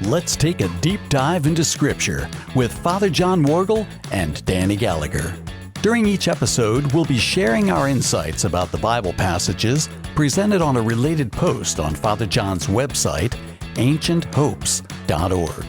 let's take a deep dive into Scripture with Father John Worgel and Danny Gallagher. During each episode, we'll be sharing our insights about the Bible passages presented on a related post on Father John's website, ancienthopes.org.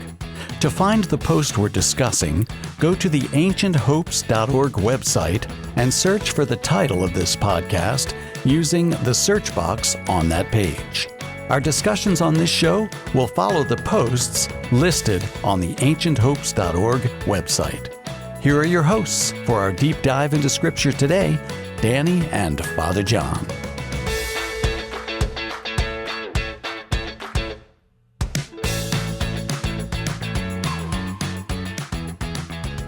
To find the post we're discussing, go to the ancienthopes.org website and search for the title of this podcast using the search box on that page. Our discussions on this show will follow the posts listed on the ancienthopes.org website. Here are your hosts for our deep dive into Scripture today, Danny and Father John.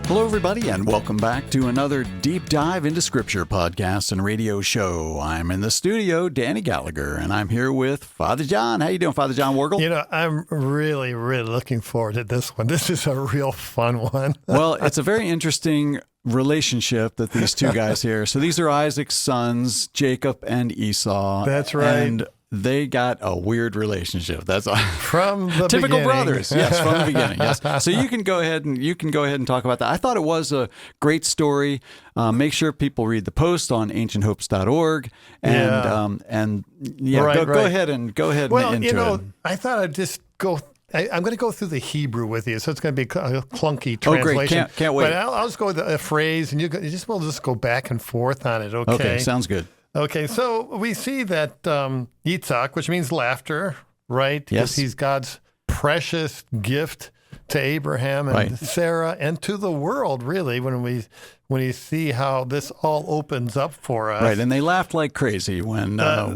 Hello, everybody, and welcome back to another Deep Dive into Scripture podcast and radio show. I'm in the studio, Danny Gallagher, and I'm here with Father John. How you doing, Father John Worgel? You know, I'm really looking forward to this one. This is a real fun one. Well, it's a very interesting relationship that these two guys here. So these are Isaac's sons, Jacob and Esau. That's right. And they got a weird relationship. That's from the typical beginning. Brothers. Yes, from the beginning. Yes. So you can go ahead and talk about that. I thought it was a great story. Make sure people read the post on ancienthopes.org and go ahead and well, into you know, it. I thought I'd just go. I'm going to go through the Hebrew with you, so it's going to be a clunky translation. Oh, great! Can't wait. But I'll just go with a phrase, and we'll just go back and forth on it. Okay, sounds good. Okay, so we see that Yitzhak, which means laughter, right? Yes. He's God's precious gift to Abraham and Sarah and to the world, really, when we see how this all opens up for us. Right, and they laughed like crazy when God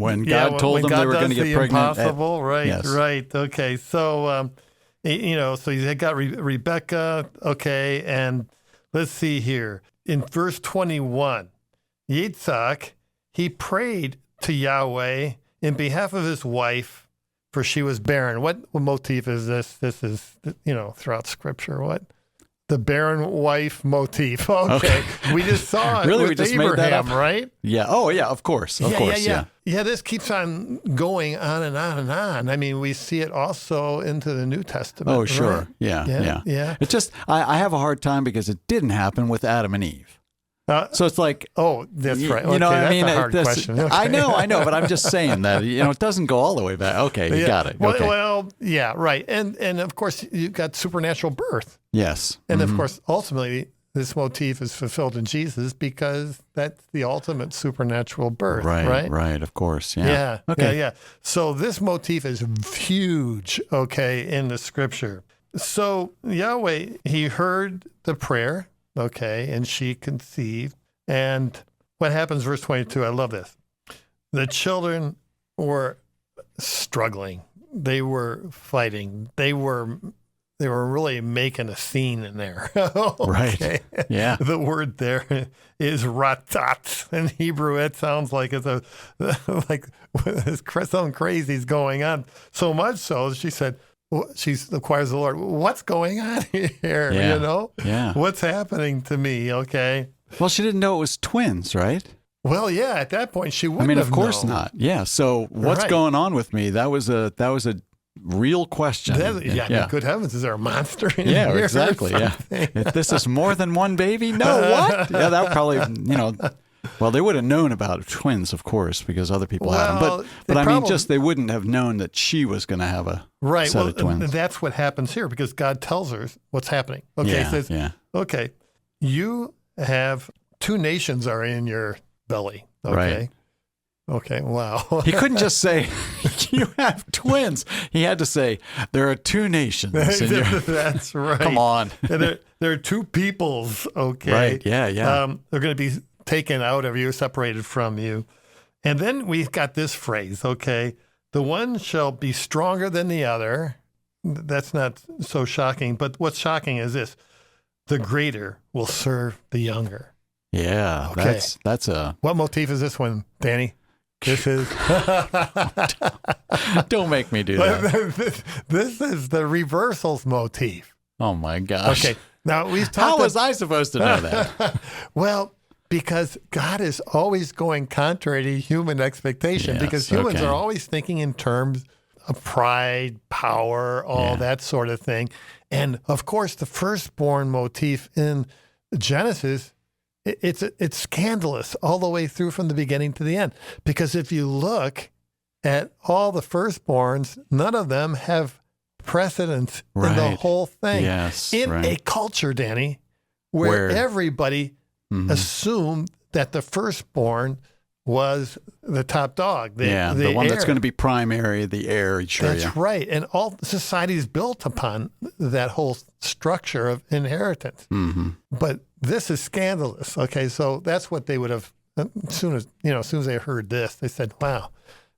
told them they were going to get pregnant. Impossible, right? Yes. Right. Okay, so so you got Rebecca. Okay, and let's see here in verse 21, Yitzhak. He prayed to Yahweh in behalf of his wife, for she was barren. What motif is this? This is, throughout Scripture. What? The barren wife motif. Okay. We just saw it really, with we just Abraham, made that up, right? Yeah. Oh, yeah, of course. Yeah. Yeah, this keeps on going on and on and on. I mean, we see it also into the New Testament. Oh, sure. Right? Yeah. It's just, I have a hard time because it didn't happen with Adam and Eve. So it's like, oh, that's right. You know what I mean? That's a hard question. Okay. I know, but I'm just saying that, it doesn't go all the way back. Okay, you got it. Okay. Well, yeah, right. And of course, you've got supernatural birth. Yes. And of course, ultimately, this motif is fulfilled in Jesus because that's the ultimate supernatural birth. Right, of course. Yeah. Yeah. So this motif is huge, in the Scripture. So Yahweh, he heard the prayer. Okay, and she conceived. And what happens, verse 22, I love this. The children were struggling. They were fighting. They were really making a scene in there. Right, yeah. The word there is ratat. In Hebrew, it sounds like it's something crazy is going on. So much so, she said, she inquires the Lord, what's going on here? Yeah. What's happening to me? Okay. Well, she didn't know it was twins, right? Well, yeah. At that point, she wouldn't. Of course not. Yeah. So what's going on with me? That was a real question. Good heavens, is there a monster in here? Yeah, exactly. Yeah. If this is more than one baby, no, what? Yeah, that would probably, Well, they would have known about twins, of course, because other people had them. But they wouldn't have known that she was going to have a set of twins. That's what happens here because God tells her what's happening. Okay, he says, okay, you have two nations are in your belly. Okay. Right. Okay, wow. He couldn't just say, you have twins. He had to say, there are two nations. That's right. Come on. There are two peoples, okay? Right, yeah. They're going to be taken out of you, separated from you. And then we've got this phrase, okay? The one shall be stronger than the other. That's not so shocking, but what's shocking is this. The greater will serve the younger. Yeah, okay. That's a... What motif is this one, Danny? This is... Don't make me do that. This is the reversals motif. Oh, my gosh. Okay, now we've talked... How was I supposed to know that? Well... Because God is always going contrary to human expectation. Yes, because humans are always thinking in terms pride, power, all that sort of thing. And of course, the firstborn motif in Genesis, it's scandalous all the way through from the beginning to the end. Because if you look at all the firstborns, none of them have precedence in the whole thing. Yes, in a culture, Danny, where everybody assumed that the firstborn was the top dog. The one that's going to be primary, the heir. Sure, that's right. And all society is built upon that whole structure of inheritance. But this is scandalous. Okay, so that's what they would have, as soon as they heard this, they said, wow.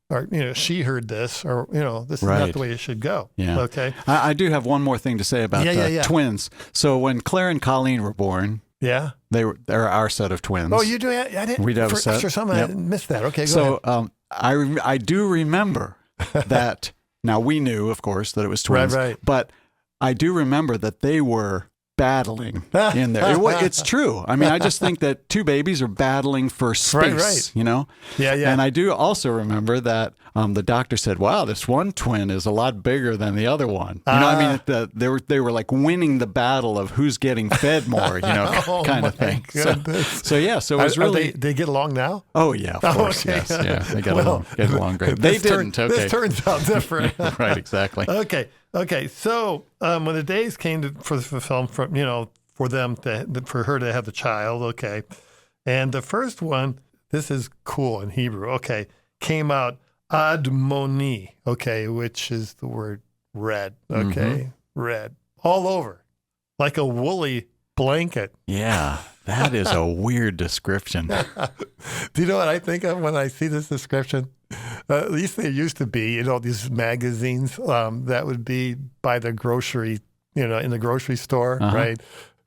Or, she heard this, or, this is not the way it should go. Yeah. Okay. I do have one more thing to say about twins. So when Claire and Colleen were born, they're our set of twins. Oh, you do? I didn't. We have a set. For some, I missed that. Okay, go ahead. So I do remember that. Now we knew, of course, that it was twins. Right. But I do remember that they were battling in there. It's true. I mean, I just think that two babies are battling for space, Yeah. And I do also remember that the doctor said, wow, this one twin is a lot bigger than the other one. I mean, they were like winning the battle of who's getting fed more, kind of thing. So it was really... They get along now? Oh, yeah, of course, yes. Yeah, they get along great. They didn't, okay. This turns out different. Right, exactly. Okay. So when the days came for the film, for her to have the child, okay, and the first one, this is cool in Hebrew, okay, came out admoni, okay, which is the word red, okay, red, all over, like a woolly blanket. Yeah, that is a weird description. Do you know what I think of when I see this description? At least there used to be, these magazines that would be by the grocery, in the grocery store, right?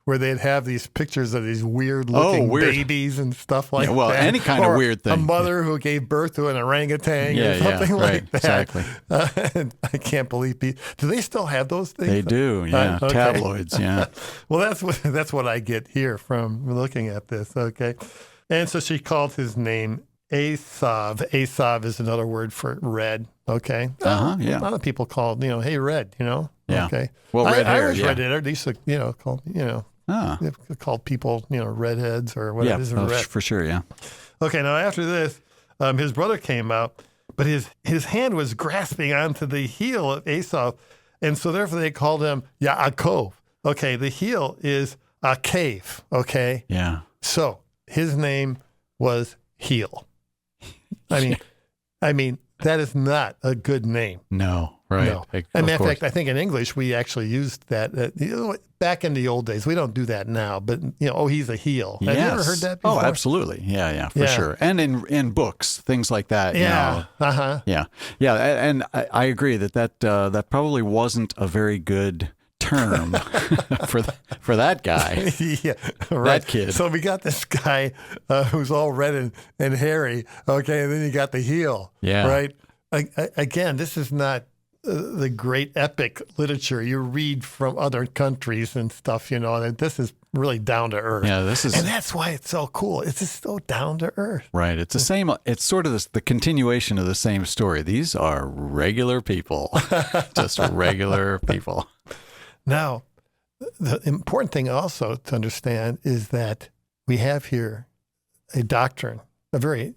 Where they'd have these pictures of these weird-looking babies and stuff like that. Well, any kind of weird thing. A mother who gave birth to an orangutan or something like that. Exactly. I can't believe people. Do they still have those things? They do, yeah. Okay. Tabloids, yeah. Well, that's what I get here from looking at this, okay? And so she called his name Esau. Esau is another word for red. Okay. Yeah. A lot of people call it, hey, red. Yeah. Okay. Well, red hair. Irish red hair. They used to, call people, redheads or whatever. Yeah, red. For sure. Yeah. Okay. Now after this, his brother came out, but his hand was grasping onto the heel of Esau, and so therefore they called him Yaakov. Okay. The heel is a cave. Okay. Yeah. So his name was Heel. I mean, that is not a good name. No, right. No. As a matter of fact, I think in English we actually used that. Back in the old days, we don't do that now. But he's a heel. Yes. Have you ever heard that before? Oh, absolutely. Yeah, for sure. And in books, things like that. Yeah. Yeah. And I agree that probably wasn't a very good term for that guy. Yeah, right. That kid. So we got this guy who's all red and hairy. Okay, and then you got the heel. Yeah. Right. Again, this is not the great epic literature you read from other countries and stuff. And this is really down to earth. Yeah, and that's why it's so cool. It's just so down to earth. Right. It's the same. It's sort of the continuation of the same story. These are regular people, just regular people. Now, the important thing also to understand is that we have here a doctrine, a very,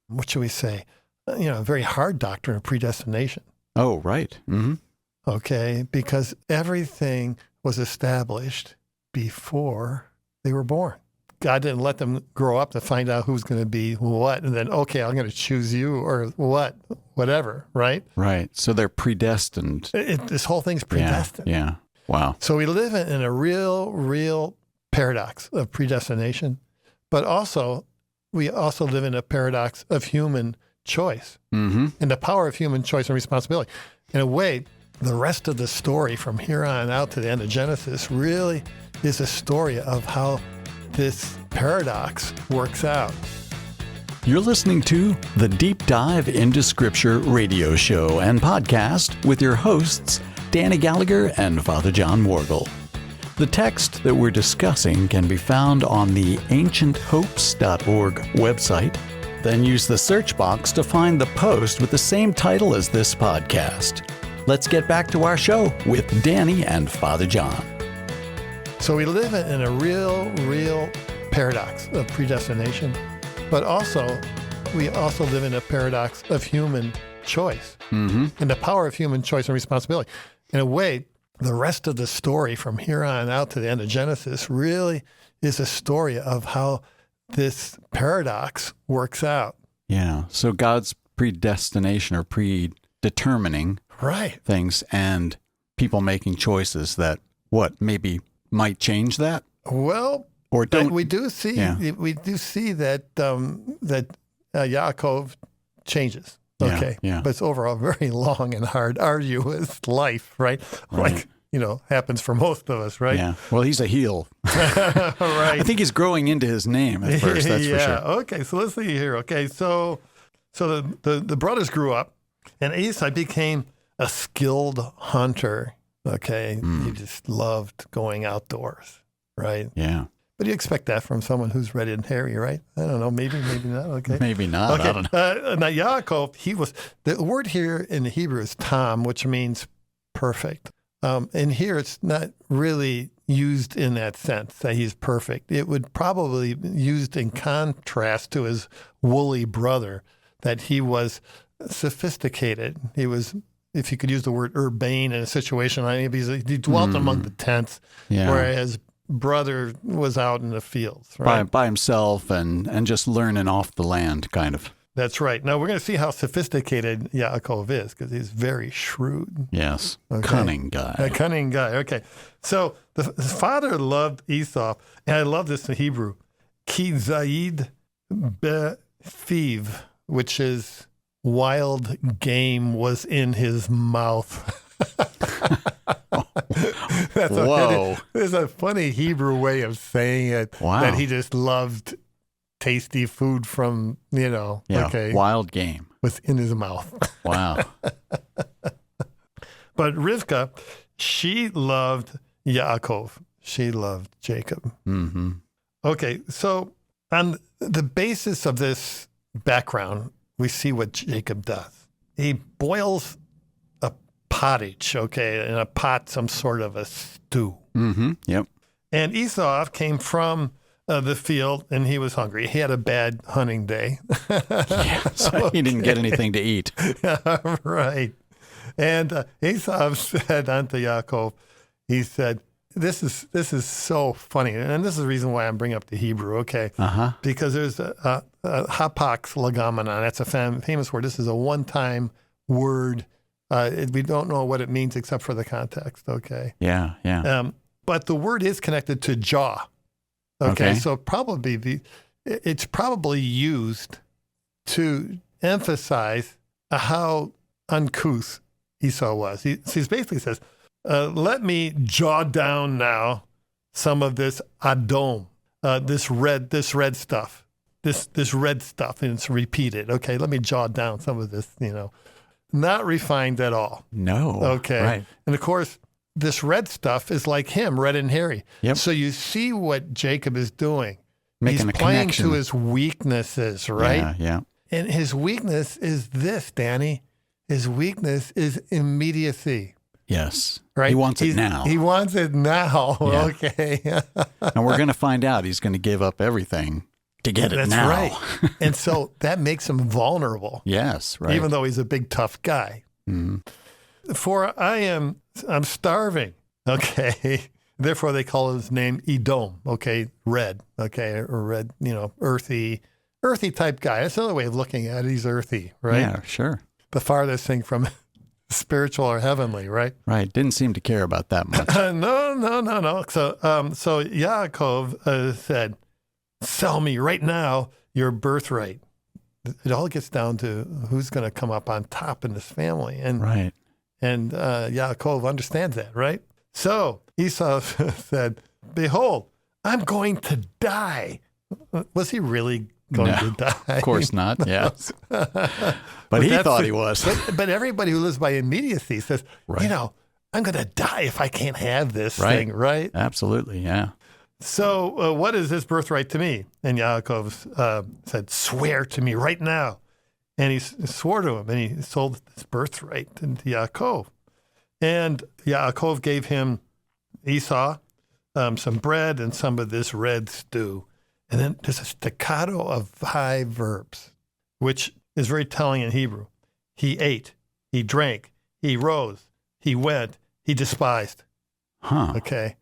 what should we say, a very hard doctrine of predestination. Oh, right. Mm-hmm. Okay, because everything was established before they were born. God didn't let them grow up to find out who's going to be what, and then, okay, I'm going to choose you or whatever, right? Right. So they're predestined. This whole thing's predestined. Yeah. Wow. So we live in a real paradox of predestination, but we also live in a paradox of human choice and the power of human choice and responsibility. In a way, the rest of the story from here on out to the end of Genesis really is a story of how this paradox works out. You're listening to the Deep Dive into Scripture radio show and podcast with your hosts, Danny Gallagher and Father John Morgul. The text that we're discussing can be found on the ancienthopes.org website. Then use the search box to find the post with the same title as this podcast. let's get back to our show with Danny and Father John. So we live in a real paradox of predestination, but we also live in a paradox of human choice and the power of human choice and responsibility. In a way, the rest of the story from here on out to the end of Genesis really is a story of how this paradox works out. Yeah. So God's predestination or predetermining things and people making choices that maybe might change that? Well, or don't. We do see that Yaakov changes. Okay. Yeah. But it's overall very long and hard, arduous life, right? Like, happens for most of us, right? Yeah. Well, he's a heel. Right. I think he's growing into his name at first, that's for sure. Okay. So let's see here. Okay. So the brothers grew up, and Esau became a skilled hunter. Okay. He just loved going outdoors, right? Yeah. But you expect that from someone who's red and hairy, right? I don't know. Maybe not. Okay. Maybe not. Okay. I don't know. Now, Yaakov, the word here in the Hebrew is tam, which means perfect. And here it's not really used in that sense that he's perfect. It would probably be used in contrast to his woolly brother, that he was sophisticated. He was, if you could use the word urbane in a situation like maybe he dwelt among the tents, whereas brother was out in the fields, right? By himself and just learning off the land, kind of. That's right. Now, we're going to see how sophisticated Yaakov is, because he's very shrewd. Yes. Okay. Cunning guy. A cunning guy. Okay. So his father loved Esau, and I love this in Hebrew. Ki zaid befiv, which is wild game was in his mouth. There's a funny Hebrew way of saying it. Wow. That he just loved tasty food from, wild game. Was in his mouth. Wow. But Rivka, she loved Yaakov. She loved Jacob. Mm-hmm. Okay, so on the basis of this background, we see what Jacob does. He boils a pottage, in a pot, some sort of a stew. Mm-hmm. Yep. And Esau came from the field, and he was hungry. He had a bad hunting day. So he didn't get anything to eat. Right. And Esau said unto Yaakov, he said, this is so funny. And this is the reason why I'm bringing up the Hebrew, Uh-huh. Because there's a hapax legomenon. That's a famous word. This is a one-time word. We don't know what it means except for the context, Yeah. But the word is connected to jaw. Okay. So it's probably used to emphasize how uncouth Esau was. He basically says, let me jaw down now some of this Adom, this red stuff, this red stuff, and it's repeated. Okay, let me jaw down some of this, not refined at all. No. Okay. Right. And of course, this red stuff is like him, red and hairy. Yep. So you see what Jacob is doing. Making He's a playing connection. to his weaknesses, right? Yeah. And his weakness is this, Danny. His weakness is immediacy. Yes. Right? He wants it now. He wants it now. Yeah. Okay. And we're going to find out he's going to give up everything to get it That's now. right. And so that makes him vulnerable. Yes, right. Even though he's a big, tough guy. Mm-hmm. For I'm starving. Okay. Therefore, they call his name Edom. Okay. Red. Okay. Or red, earthy type guy. That's another way of looking at it. He's earthy, right? Yeah, sure. The farthest thing from spiritual or heavenly, right? Right. Didn't seem to care about that much. No. So Yaakov said, sell me right now your birthright. It all gets down to who's going to come up on top in this family. And right. And Yaakov understands that, right? So Esau said, behold, I'm going to die. Was he really going to die? Of course not, yes. But he thought he was. But everybody who lives by immediacy says, right. I'm going to die if I can't have this thing, right? Absolutely, yeah. So what is this birthright to me? And Yaakov said, swear to me right now. And he swore to him, and he sold his birthright to Yaakov. And Yaakov gave him Esau some bread and some of this red stew. And then there's a staccato of 5 verbs, which is very telling in Hebrew. He ate, he drank, he rose, he went, he despised. Huh. Okay.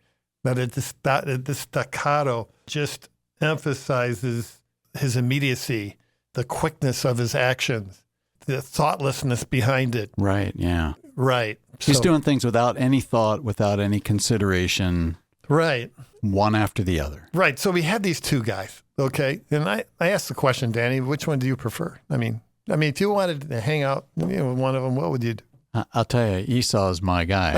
Now, the staccato just emphasizes his immediacy, the quickness of his actions, the thoughtlessness behind it. Right, yeah. Right. He's doing things without any thought, without any consideration. Right. One after the other. Right. So we have these 2 guys, okay? And I asked the question, Danny, which one do you prefer? I mean, if you wanted to hang out with one of them, what would you do? I'll tell you, Esau's my guy.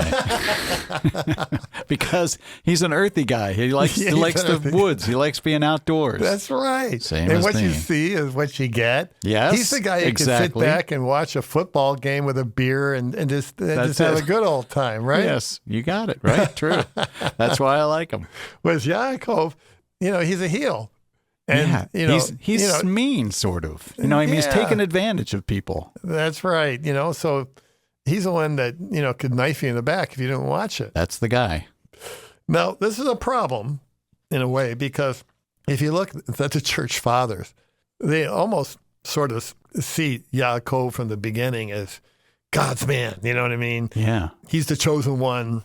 Because he's an earthy guy. He likes the woods. He likes being outdoors. That's right. Same and as what me. you see is what you get. Yes, he's the guy who exactly. can sit back and watch a football game with a beer and just have a good old time, right? Yes, you got it, right? True. That's why I like him. Whereas Yaakov, he's a heel. And, he's mean, sort of. He's taking advantage of people. That's right. So he's the one that, could knife you in the back if you didn't watch it. That's the guy. Now, this is a problem in a way, because if you look at the church fathers, they almost sort of see Yaakov from the beginning as God's man. You know what I mean? Yeah. He's the chosen one.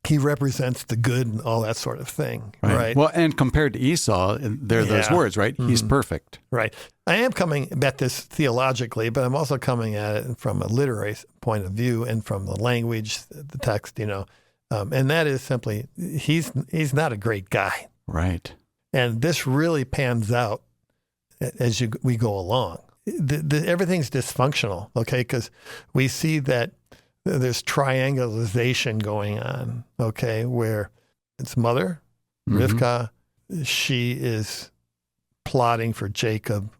He represents the good and all that sort of thing, right? Well, and compared to Esau, there are those words, right? Mm-hmm. He's perfect. Right. I am coming at this theologically, but I'm also coming at it from a literary point of view and from the language, the text, and that is simply, he's not a great guy. Right. And this really pans out as we go along. Everything's dysfunctional, okay? Because we see that there's triangulation going on, okay, where it's mother, Rivka, she is plotting for Jacob.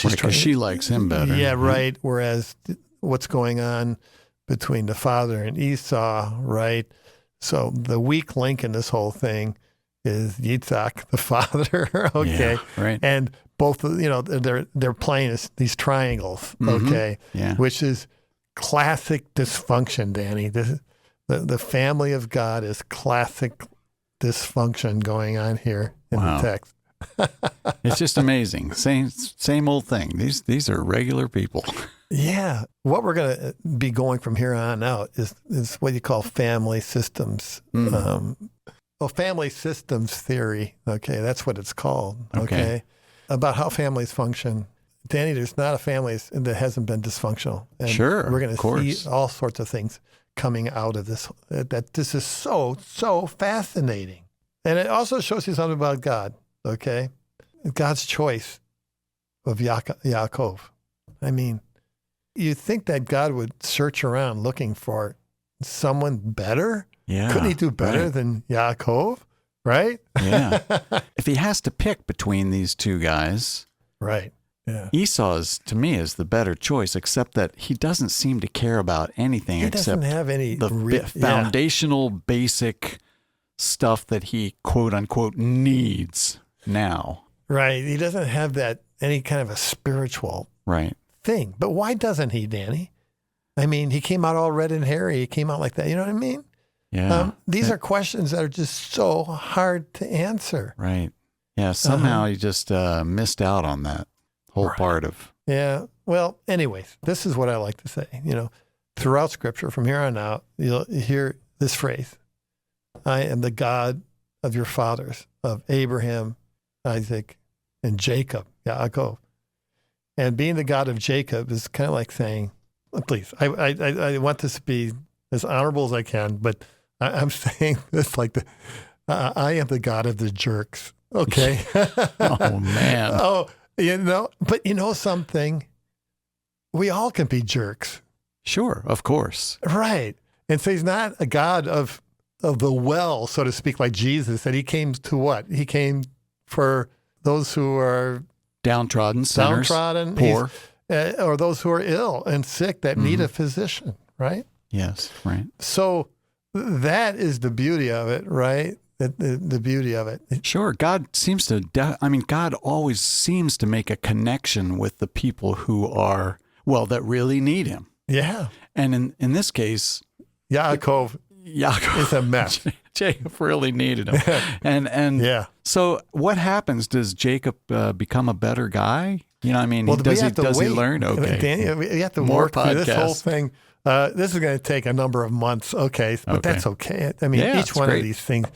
Because she likes him better. Yeah, right. Whereas what's going on between the father and Esau, right? So the weak link in this whole thing is Yitzhak, the father, okay? Yeah, right. And both, they're playing these triangles, okay? Yeah. Which is classic dysfunction, Danny. The family of God is classic dysfunction going on here in the text. It's just amazing. Same old thing. These are regular people. Yeah. What we're going to be going from here on out is what you call family systems. Family systems theory. Okay. That's what it's called. Okay. About how families function. Danny, there's not a family that hasn't been dysfunctional. And sure. We're going to see all sorts of things coming out of this. That this is so fascinating. And it also shows you something about God. Okay. God's choice of Yaakov. I mean, you think that God would search around looking for someone better? Yeah. Couldn't he do better than Yaakov? Right? Yeah. If he has to pick between these 2 guys. Right. Yeah. Esau's, to me, is the better choice, except that he doesn't seem to care about anything except doesn't have any the foundational basic stuff that he, quote unquote, needs now. Right. He doesn't have any kind of a spiritual thing. But why doesn't he, Danny? I mean, he came out all red and hairy. He came out like that. You know what I mean? Yeah. These are questions that are just so hard to answer. Right. Yeah. Somehow he just missed out on that whole part of. Yeah. Well, anyways, this is what I like to say. Throughout Scripture, from here on out, you'll hear this phrase: I am the God of your fathers, of Abraham, Isaac, and Jacob, Yaakov. And being the God of Jacob is kind of like saying, please, I want this to be as honorable as I can, but I'm saying this like I am the God of the jerks. Okay. Oh, man. But something? We all can be jerks. Sure, of course. Right. And so he's not a God of the well, so to speak, like Jesus, that he came to what? He came for those who are downtrodden, sinners, poor. Or those who are ill and sick that need a physician, right? Yes, right. So that is the beauty of it, right? The beauty of it. Sure. God seems to, God always seems to make a connection with the people who are, that really need him. Yeah. And in this case, Yaakov is a mess. Jacob really needed him. And yeah. So what happens? Does Jacob become a better guy? You know, I mean, Well, does he wait. learn? Okay. Danny, we have to More work through this whole podcasts. thing. This is going to take a number of months. Okay. But that's okay. I mean, Yeah, each it's one great. of these things,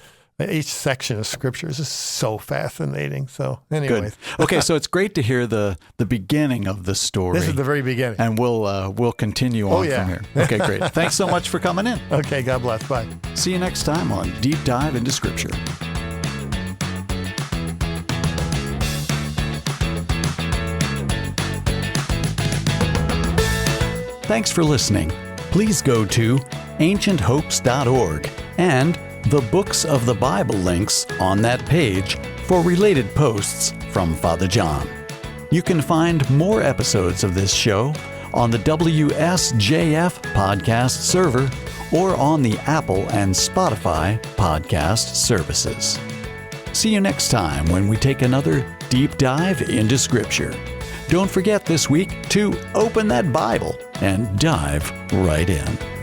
each section of scriptures is so fascinating. So anyways. Good. Okay, so it's great to hear the beginning of the story. This is the very beginning. And we'll continue on yeah. from here. Okay, great. Thanks so much for coming in. Okay, God bless. Bye. See you next time on Deep Dive into Scripture. Thanks for listening. Please go to ancienthopes.org and the Books of the Bible links on that page for related posts from Father John. You can find more episodes of this show on the WSJF podcast server or on the Apple and Spotify podcast services. See you next time when we take another deep dive into Scripture. Don't forget this week to open that Bible and dive right in.